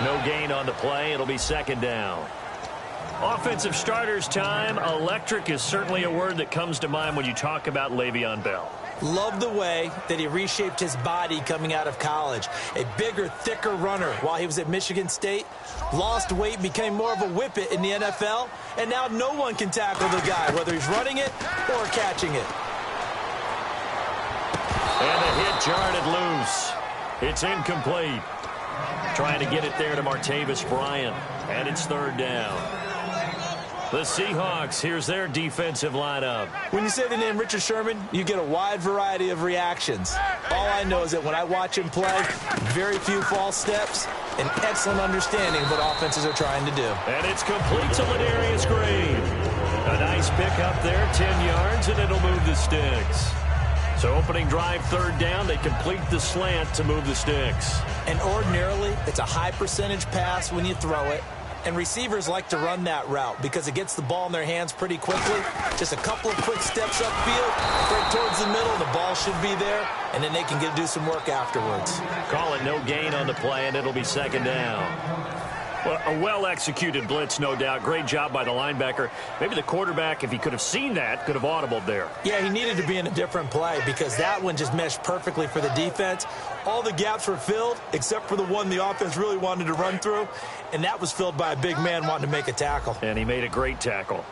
No gain on the play. It'll be second down. Offensive starters time. Electric is certainly a word that comes to mind when you talk about Le'Veon Bell. Love the way that he reshaped his body coming out of college. A bigger, thicker runner while he was at Michigan State. Lost weight, became more of a whippet in the NFL. And now no one can tackle the guy, whether he's running it or catching it. And the hit jarred it loose. It's incomplete. Trying to get it there to Martavis Bryant. And it's third down. The Seahawks, here's their defensive lineup. When you say the name Richard Sherman, you get a wide variety of reactions. All I know is that when I watch him play, very few false steps, and excellent understanding of what offenses are trying to do. And it's complete to Ladarius Green. A nice pickup there, 10 yards, and it'll move the sticks. So opening drive, third down, they complete the slant to move the sticks. And ordinarily, it's a high percentage pass when you throw it. And receivers like to run that route because it gets the ball in their hands pretty quickly. Just a couple of quick steps upfield, break towards the middle, the ball should be there, and then they can do some work afterwards. Call it no gain on the play, and it'll be second down. Well, a well-executed blitz, no doubt. Great job by the linebacker. Maybe the quarterback, if he could have seen that, could have audibled there. Yeah, he needed to be in a different play because that one just meshed perfectly for the defense. All the gaps were filled except for the one the offense really wanted to run through, and that was filled by a big man wanting to make a tackle. And he made a great tackle.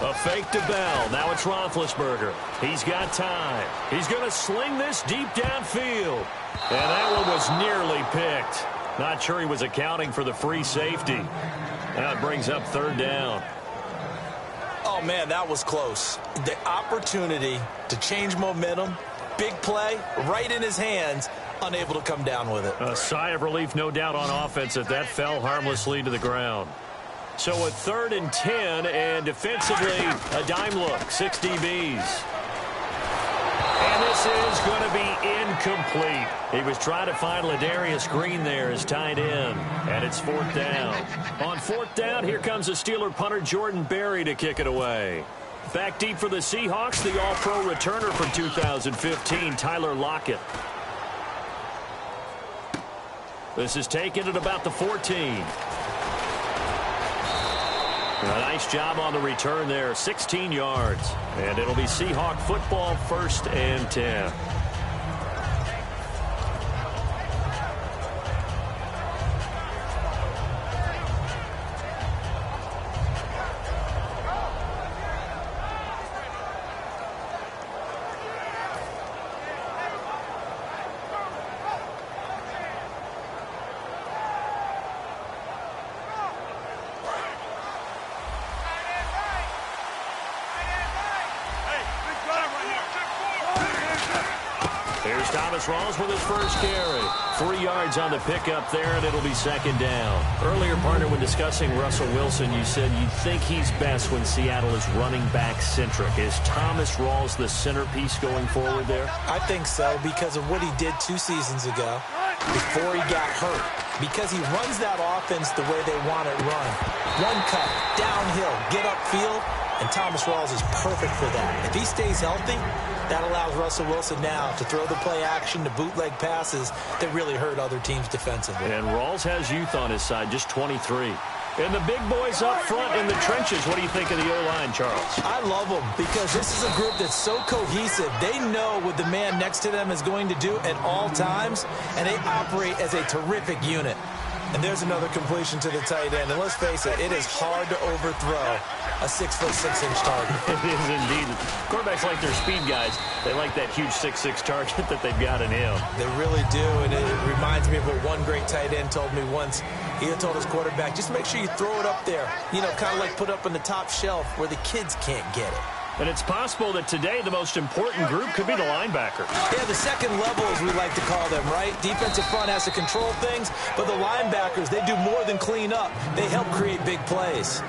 A fake to Bell. Now it's Roethlisberger. He's got time. He's going to sling this deep downfield. And that one was nearly picked. Not sure he was accounting for the free safety. Now it brings up third down. Oh, man, that was close. The opportunity to change momentum, big play, right in his hands, unable to come down with it. A sigh of relief, no doubt, on offense that fell harmlessly to the ground. So a 3rd and 10, and defensively, a dime look, 6 DBs. And this is going to be incomplete. He was trying to find Ladarius Green there as tight end, and it's 4th down. On 4th down, here comes the Steeler punter Jordan Berry to kick it away. Back deep for the Seahawks, the All-Pro returner from 2015, Tyler Lockett. This is taken at about the 14. A nice job on the return there, 16 yards. And it'll be Seahawk football, 1st and 10. Here's Thomas Rawls with his first carry. 3 yards on the pickup there, and it'll be 2nd down. Earlier, partner, when discussing Russell Wilson, you said you think he's best when Seattle is running back-centric. Is Thomas Rawls the centerpiece going forward there? I think so because of what he did 2 seasons ago before he got hurt. Because he runs that offense the way they want it run. One cut, downhill, get upfield, and Thomas Rawls is perfect for that. If he stays healthy, that allows Russell Wilson now to throw the play action, to bootleg passes that really hurt other teams defensively. And Rawls has youth on his side, just 23. And the big boys up front in the trenches, what do you think of the O-line, Charles? I love them because this is a group that's so cohesive. They know what the man next to them is going to do at all times, and they operate as a terrific unit. And there's another completion to the tight end. And let's face it, it is hard to overthrow a 6'6" target. It is indeed. Quarterbacks like their speed guys. They like that huge 6'6" target that they've got in him. They really do, and it reminds me of what one great tight end told me once. He had told his quarterback, just make sure you throw it up there. You know, kind of like put up on the top shelf where the kids can't get it. And it's possible that today the most important group could be the linebackers. Yeah, the second level, as we like to call them, right? Defensive front has to control things, but the linebackers, they do more than clean up. They help create big plays.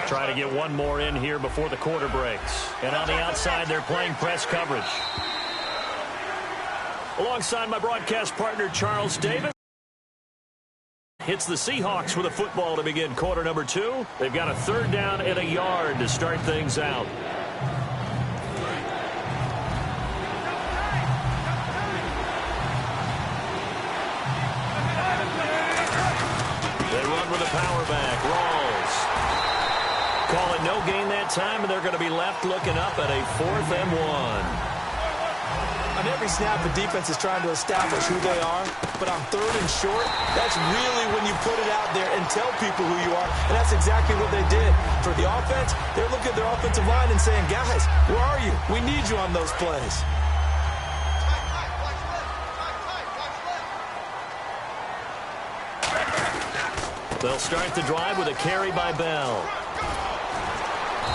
Try to get one more in here before the quarter breaks. And on the outside, they're playing press coverage. Alongside my broadcast partner, Charles Davis. Hits the Seahawks with a football to begin quarter number 2. They've got a 3rd down and a yard to start things out. power back. Rawls. Call it no gain that time, and they're going to be left looking up at a 4th and 1. On every snap, the defense is trying to establish who they are, but on 3rd and short, that's really when you put it out there and tell people who you are, and that's exactly what they did. For the offense, they're looking at their offensive line and saying, guys, where are you? We need you on those plays. They'll start the drive with a carry by Bell.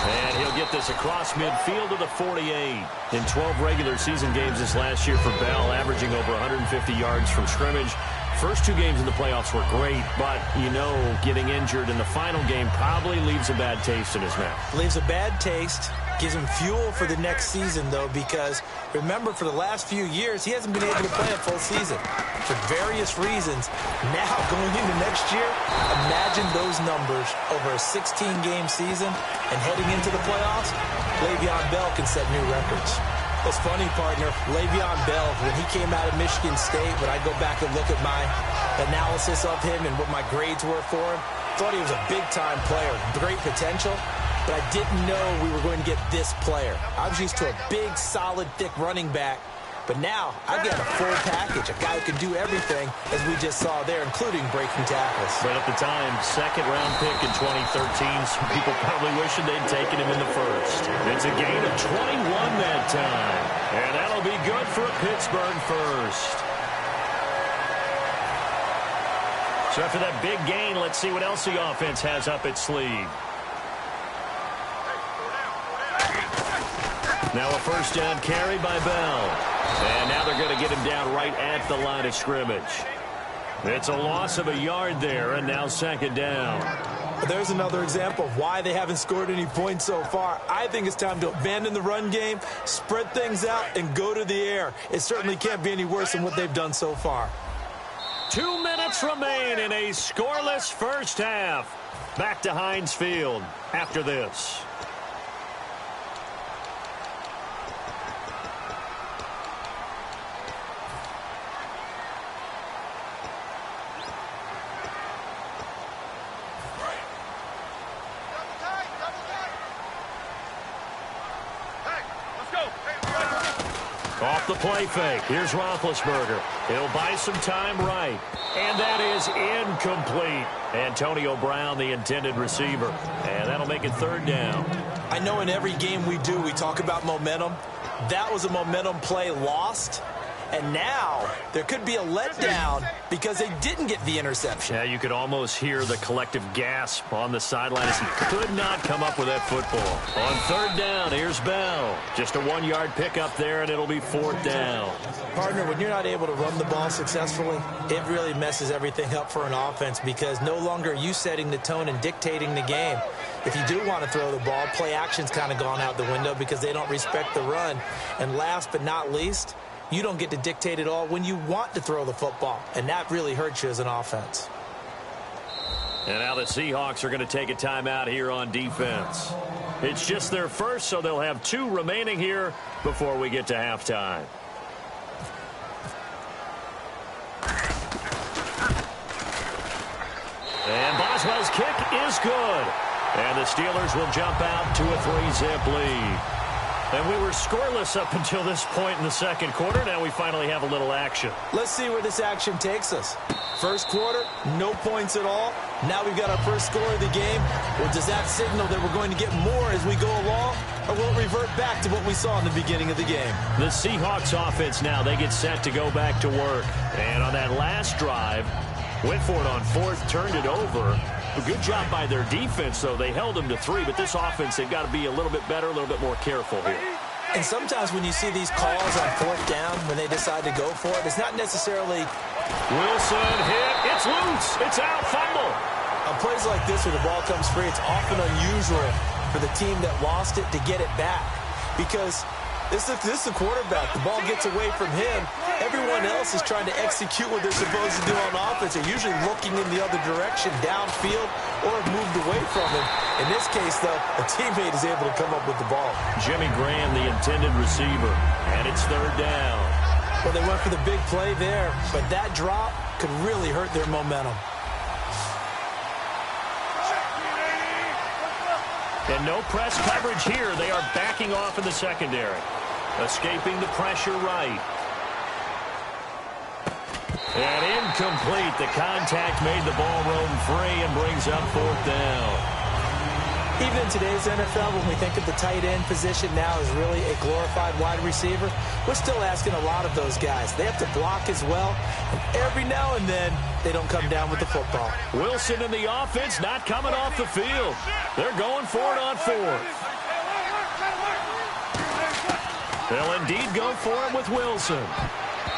And he'll get this across midfield to the 48. In 12 regular season games this last year for Bell, averaging over 150 yards from scrimmage. First 2 games in the playoffs were great, but, you know, getting injured in the final game probably leaves a bad taste in his mouth. Leaves a bad taste. Gives him fuel for the next season, though, because, remember, for the last few years, he hasn't been able to play a full season for various reasons. Now, going into next year, imagine those numbers over a 16-game season and heading into the playoffs. Le'Veon Bell can set new records. It's funny, partner, Le'Veon Bell, when he came out of Michigan State, when I go back and look at my analysis of him and what my grades were for him, thought he was a big-time player, great potential. But I didn't know we were going to get this player. I was used to a big, solid, thick running back. But now, I get a full package, a guy who can do everything, as we just saw there, including breaking tackles. But at the time, 2nd-round pick in 2013, some people probably wishing they'd taken him in the 1st. It's a gain of 21 that time. And that'll be good for a Pittsburgh 1st. So after that big gain, let's see what else the offense has up its sleeve. Now a 1st down carry by Bell. And now they're going to get him down right at the line of scrimmage. It's a loss of a yard there, and now 2nd down. There's another example of why they haven't scored any points so far. I think it's time to abandon the run game, spread things out, and go to the air. It certainly can't be any worse than what they've done so far. 2 minutes remain in a scoreless 1st half. Back to Heinz Field after this. Off the play fake. Here's Roethlisberger. He'll buy some time right. And that is incomplete. Antonio Brown, the intended receiver. And that'll make it 3rd down. I know in every game we do, we talk about momentum. That was a momentum play lost. And now there could be a letdown because they didn't get the interception. Yeah, you could almost hear the collective gasp on the sideline as he could not come up with that football. On 3rd down, here's Bell. Just a 1-yard pickup there, and it'll be 4th down. Partner, when you're not able to run the ball successfully, it really messes everything up for an offense because no longer are you setting the tone and dictating the game. If you do want to throw the ball, play action's kind of gone out the window because they don't respect the run. And last but not least, you don't get to dictate it all when you want to throw the football, and that really hurts you as an offense. And now the Seahawks are going to take a timeout here on defense. It's just their 1st, so they'll have 2 remaining here before we get to halftime. And Boswell's kick is good. And the Steelers will jump out to a 3-zip lead. And we were scoreless up until this point in the 2nd quarter. Now we finally have a little action. Let's see where this action takes us. 1st quarter, no points at all. Now we've got our 1st score of the game. Well, does that signal that we're going to get more as we go along? Or will it revert back to what we saw in the beginning of the game? The Seahawks offense now, they get set to go back to work. And on that last drive, went for it on 4th, turned it over. A good job by their defense, though. They held them to 3, but this offense, they've got to be a little bit better, a little bit more careful here. And sometimes when you see these calls on 4th down, when they decide to go for it, it's not necessarily... Wilson hit. It's loose. It's out. Fumble. On plays like this where the ball comes free, it's often unusual for the team that lost it to get it back. Because this is the quarterback. The ball gets away from him. Everyone else is trying to execute what they're supposed to do on offense. They're usually looking in the other direction, downfield, or have moved away from him. In this case, though, a teammate is able to come up with the ball. Jimmy Graham, the intended receiver, and it's 3rd down. Well, they went for the big play there, but that drop could really hurt their momentum. And no press coverage here. They are backing off in the secondary. Escaping the pressure right. And incomplete. The contact made the ball roam free and brings up 4th down. Even in today's NFL, when we think of the tight end position now as really a glorified wide receiver, we're still asking a lot of those guys. They have to block as well, and every now and then, they don't come down with the football. Wilson in the offense not coming off the field. They're going for it on 4th. They'll indeed go for it with Wilson.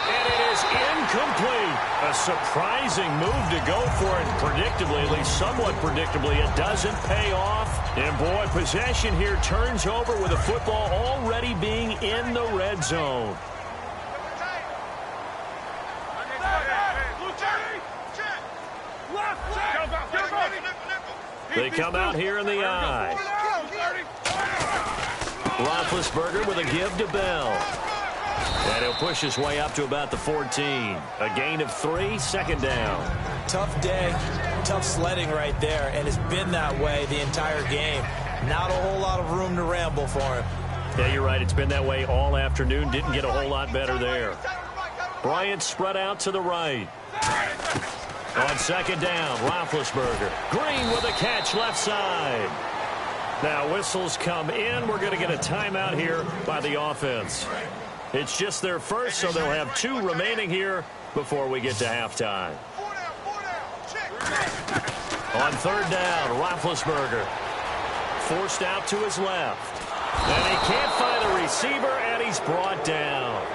And it is incomplete. A surprising move to go for it. Predictably, at least somewhat predictably, it doesn't pay off. And boy, possession here turns over with the football already being in the red zone. They come out here in the eye. Roethlisberger with a give to Bell. And he'll push his way up to about the 14. A gain of 3, 2nd down. Tough day, tough sledding right there, and it's been that way the entire game. Not a whole lot of room to ramble for him. Yeah, you're right. It's been that way all afternoon. Didn't get a whole lot better there. Bryant spread out to the right. On 2nd down, Roethlisberger. Green with a catch left side. Now whistles come in. We're going to get a timeout here by the offense. It's just their first, so they'll have 2 remaining here before we get to halftime. On 3rd down, Roethlisberger. Forced out to his left. And he can't find a receiver, and he's brought down.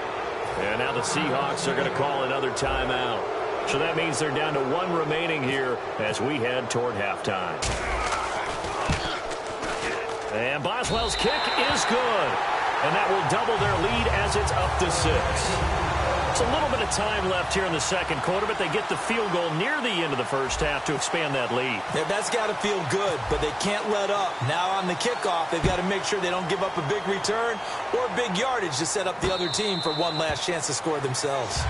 And now the Seahawks are going to call another timeout. So that means they're down to 1 remaining here as we head toward halftime. And Boswell's kick is good. And that will double their lead as it's up to 6. It's a little bit of time left here in the 2nd quarter, but they get the field goal near the end of the 1st half to expand that lead. Yeah, that's got to feel good, but they can't let up. Now on the kickoff, they've got to make sure they don't give up a big return or big yardage to set up the other team for one last chance to score themselves.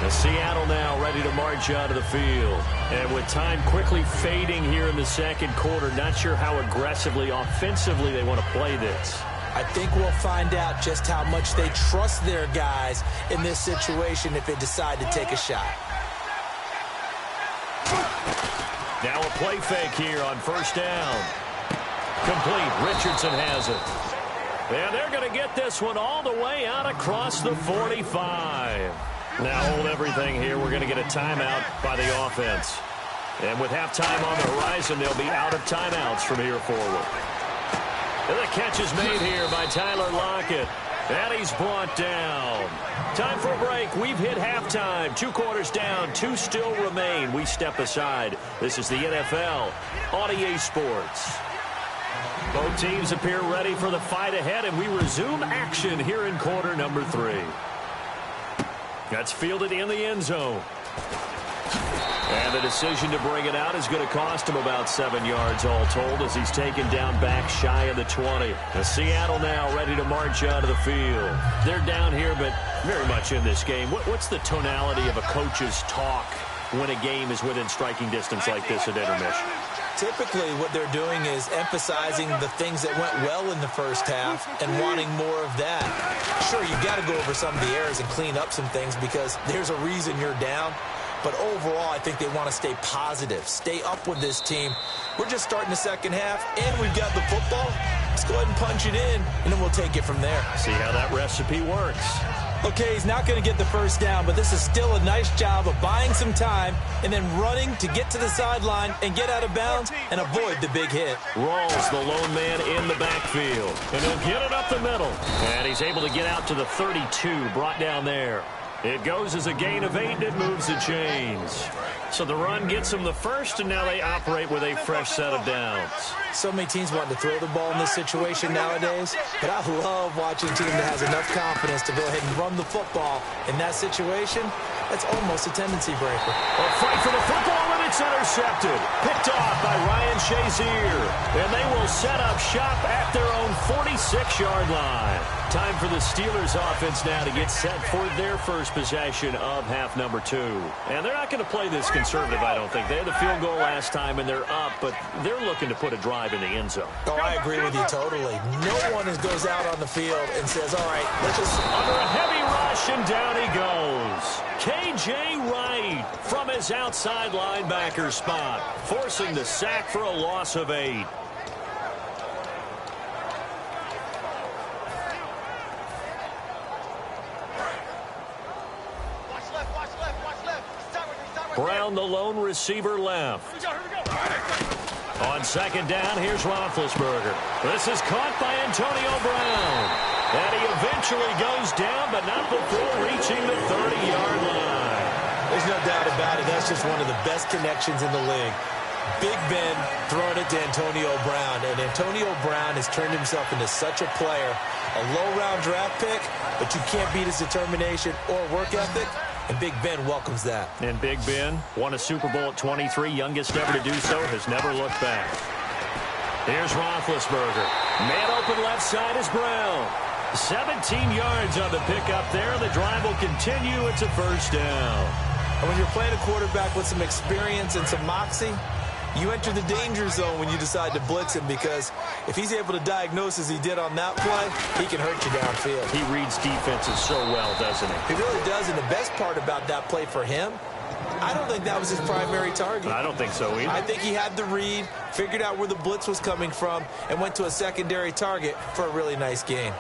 The Seattle now ready to march out of the field. And with time quickly fading here in the 2nd quarter, not sure how aggressively, offensively they want to play this. I think we'll find out just how much they trust their guys in this situation if they decide to take a shot. Now a play fake here on 1st down. Complete. Richardson has it. And they're going to get this one all the way out across the 45. Now hold everything here. We're going to get a timeout by the offense. And with halftime on the horizon, they'll be out of timeouts from here forward. And the catch is made here by Tyler Lockett. And he's brought down. Time for a break. We've hit halftime. 2 quarters down. 2 still remain. We step aside. This is the NFL on EA Sports. Both teams appear ready for the fight ahead, and we resume action here in quarter number 3. That's fielded in the end zone. And the decision to bring it out is going to cost him about 7 yards all told as he's taken down back shy of the 20. The Seattle now ready to march out of the field. They're down here, but very much in this game. What's the tonality of a coach's talk when a game is within striking distance like this at intermission? Typically, what they're doing is emphasizing the things that went well in the 1st half and wanting more of that. Sure, you've got to go over some of the errors and clean up some things because there's a reason you're down. But overall, I think they want to stay positive, stay up with this team. We're just starting the 2nd half, and we've got the football. Let's go ahead and punch it in, and then we'll take it from there. See how that recipe works. Okay, he's not going to get the 1st down, but this is still a nice job of buying some time and then running to get to the sideline and get out of bounds and avoid the big hit. Rawls, the lone man in the backfield. And he'll get it up the middle. And he's able to get out to the 32, brought down there. It goes as a gain of 8, and it moves the chains. So the run gets them the 1st, and now they operate with a fresh set of downs. So many teams want to throw the ball in this situation nowadays, but I love watching a team that has enough confidence to go ahead and run the football. In that situation, that's almost a tendency breaker. A fight for the football, and it's intercepted. Picked off by Ryan Shazier. And they will set up shop at their own 46-yard line. Time for the Steelers offense now to get set for their first possession of half number 2. And they're not going to play this conservative, I don't think. They had the field goal last time, and they're up, but they're looking to put a drive in the end zone. Oh, I agree with you totally. No one goes out on the field and says, all right, let's just... Under a heavy rush, and down he goes. K.J. Wright from his outside linebacker spot, forcing the sack for a loss of 8. Brown, the lone receiver, left. On second down, here's Roethlisberger. This is caught by Antonio Brown. And he eventually goes down, but not before reaching the 30-yard line. There's no doubt about it. That's just one of the best connections in the league. Big Ben throwing it to Antonio Brown. And Antonio Brown has turned himself into such a player. A low-round draft pick, but you can't beat his determination or work ethic. And Big Ben welcomes that. And Big Ben won a Super Bowl at 23, youngest ever to do so, has never looked back. Here's Roethlisberger. Man open left side is Brown. 17 yards on the pickup there. The drive will continue. It's a first down. And when you're playing a quarterback with some experience and some moxie, you enter the danger zone when you decide to blitz him, because if he's able to diagnose as he did on that play, he can hurt you downfield. He reads defenses so well, doesn't he? He really does, and the best part about that play for him, I don't think that was his primary target. I don't think so either. I think he had the read, figured out where the blitz was coming from, and went to a secondary target for a really nice gain.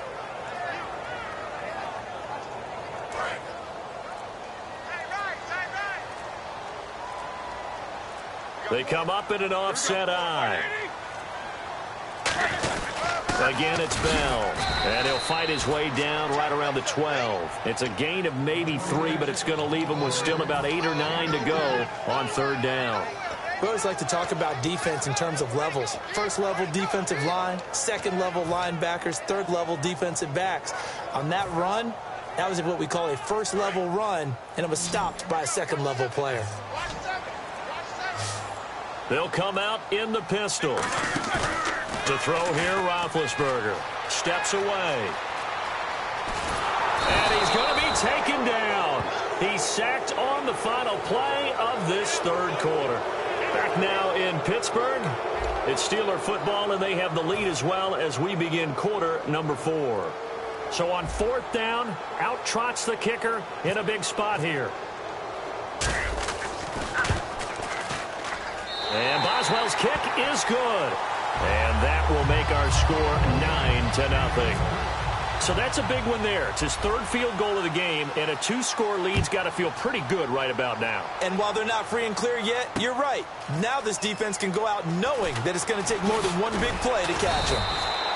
They come up in an offset eye. Again, it's Bell. And he'll fight his way down right around the 12. It's a gain of maybe 3, but it's going to leave him with still about 8 or 9 to go on third down. We always like to talk about defense in terms of levels. First level defensive line, second level linebackers, third level defensive backs. On that run, that was what we call a first level run, and it was stopped by a second level player. They'll come out in the pistol. To throw here, Roethlisberger. Steps away. And he's going to be taken down. He's sacked on the final play of this third quarter. Back now in Pittsburgh. It's Steeler football, and they have the lead as well as we begin quarter number 4. So on fourth down, out trots the kicker in a big spot here. And Boswell's kick is good. And that will make our score 9-0. So that's a big one there. It's his third field goal of the game, and a 2-score lead's got to feel pretty good right about now. And while they're not free and clear yet, you're right. Now this defense can go out knowing that it's going to take more than one big play to catch him.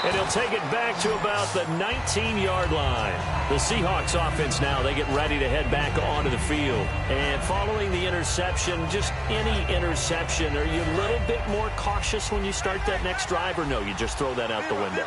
And he'll take it back to about the 19-yard line. The Seahawks offense now, they get ready to head back onto the field. And following the interception, just any interception, are you a little bit more cautious when you start that next drive, or no, you just throw that out the window?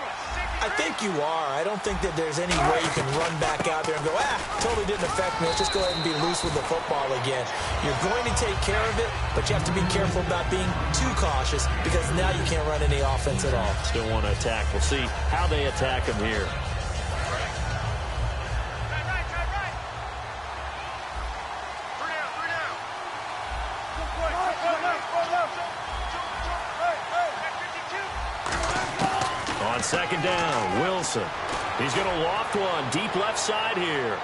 I think you are. I don't think that there's any way you can run back out there and go, totally didn't affect me. Let's just go ahead and be loose with the football again. You're going to take care of it, but you have to be careful about being too cautious, because now you can't run any offense at all. Still want to attack. We'll see how they attack him here. On second down, Wilson. He's going to loft one deep left side here.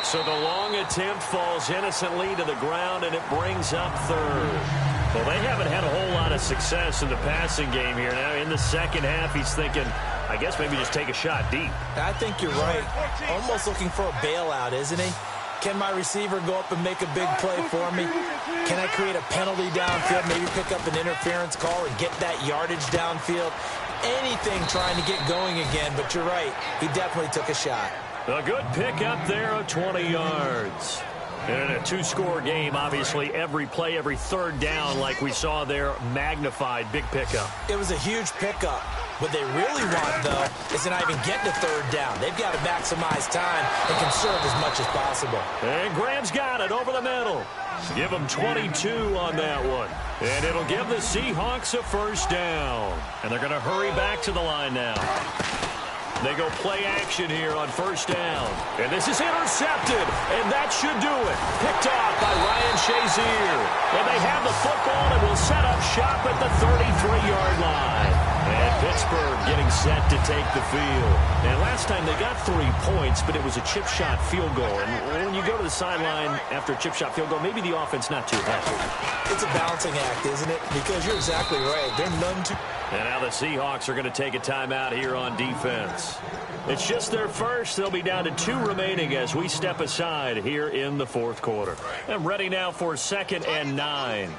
So the long attempt falls innocently to the ground, and it brings up third. Well, they haven't had a whole lot of success in the passing game here. Now, in the second half, he's thinking, I guess maybe just take a shot deep. I think you're right. Almost looking for a bailout, isn't he? Can my receiver go up and make a big play for me? Can I create a penalty downfield, maybe pick up an interference call and get that yardage downfield? Anything trying to get going again, but you're right. He definitely took a shot. A good pick up there of 20 yards. And in a 2-score game, obviously, every play, every third down, like we saw there, magnified. Big pickup. It was a huge pickup. What they really want, though, is to not even get to third down. They've got to maximize time and conserve as much as possible. And Graham's got it over the middle. Give them 22 on that one. And it'll give the Seahawks a first down. And they're going to hurry back to the line now. They go play action here on first down. And this is intercepted, and that should do it. Picked off by Ryan Shazier. And they have the football and will set up shop at the 33-yard line. And Pittsburgh getting set to take the field. And last time they got 3 points, but it was a chip shot field goal. And when you go to the sideline after a chip shot field goal, maybe the offense not too happy. It's a balancing act, isn't it? Because you're exactly right. They're none too... And now the Seahawks are going to take a timeout here on defense. It's just their first. They'll be down to 2 remaining as we step aside here in the fourth quarter. And ready now for 2nd and 9.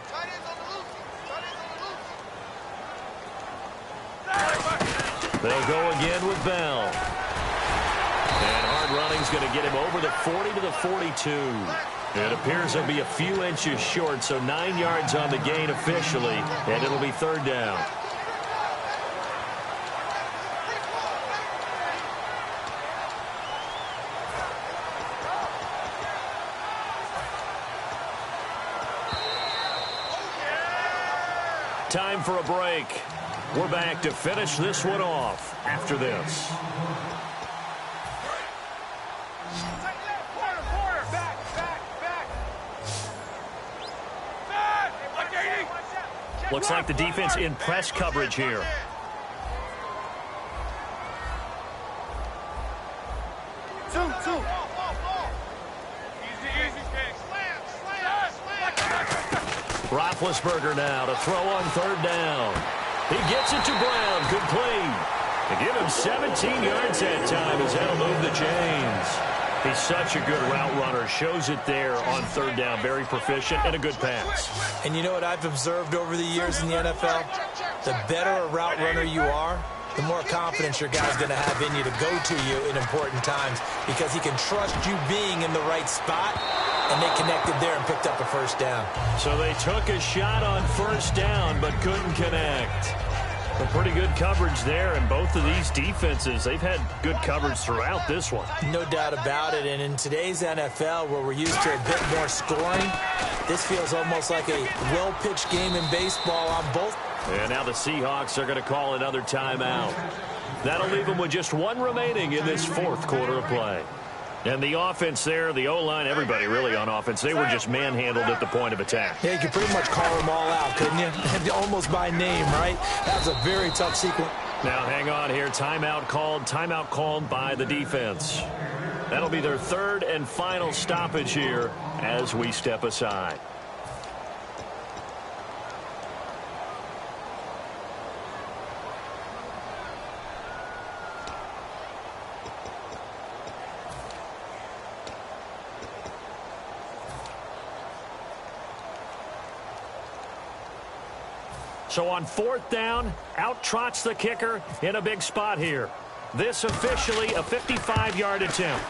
They'll go again with Bell. And hard running's going to get him over the 40 to the 42. It appears he'll be a few inches short, so 9 yards on the gain officially, and it'll be 3rd down. Time for a break. We're back to finish this one off after this. Looks like the defense in press coverage here. Roethlisberger now to throw on 3rd down. He gets it to Brown. Complete. They give him 17 yards that time as that'll move the chains. He's such a good route runner. Shows it there on 3rd down. Very proficient and a good pass. And you know what I've observed over the years in the NFL? The better a route runner you are, the more confidence your guy's going to have in you to go to you in important times because he can trust you being in the right spot, and they connected there and picked up a 1st down. So they took a shot on 1st down but couldn't connect. A pretty good coverage there, and both of these defenses, they've had good coverage throughout this one. No doubt about it, and in today's NFL where we're used to a bit more scoring, this feels almost like a well-pitched game in baseball on both. And now the Seahawks are going to call another timeout. That'll leave them with just 1 remaining in this 4th quarter of play. And the offense there, the O-line, everybody really on offense, they were just manhandled at the point of attack. Yeah, you could pretty much call them all out, couldn't you? Almost by name, right? That was a very tough sequence. Now, hang on here. Timeout called by the defense. That'll be their 3rd and final stoppage here as we step aside. So on 4th down, out trots the kicker in a big spot here. This officially a 55-yard attempt.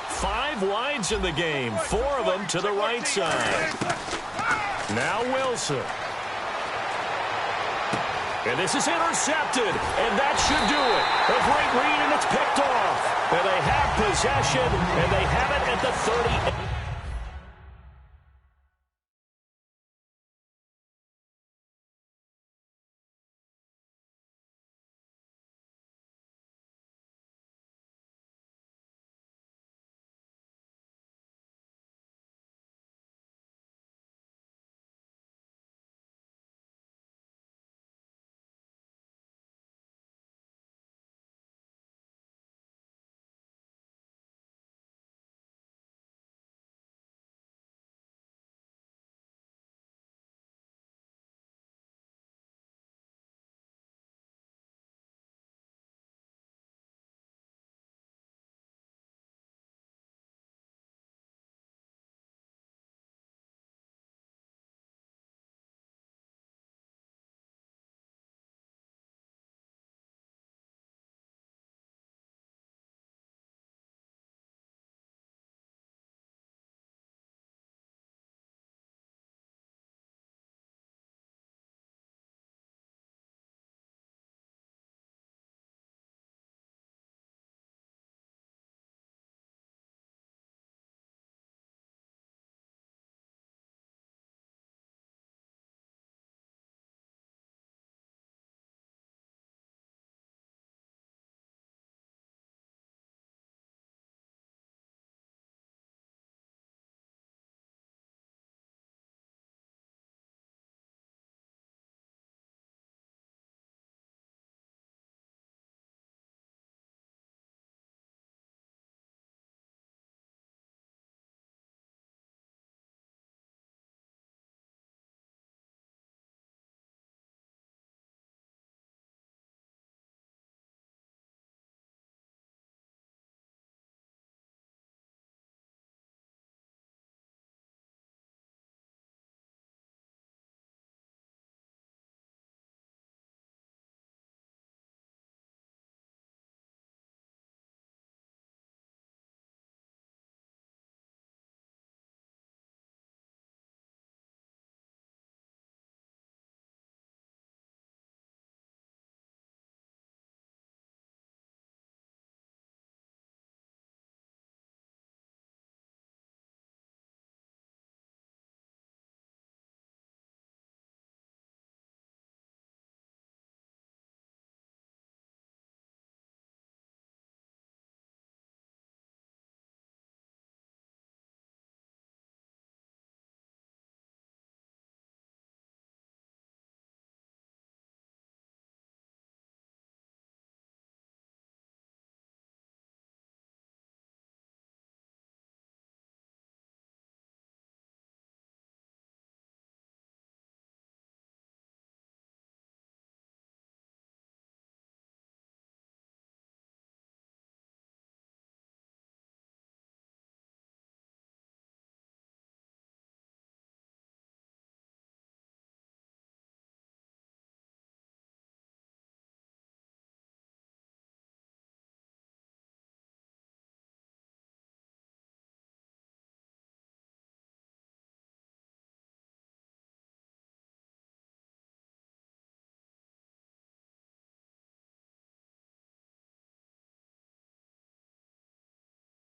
Five wides in the game, 4 of them to the right side. Now Wilson. And this is intercepted, and that should do it. A great read, and it's picked off. And they have possession, and they have it at the 30.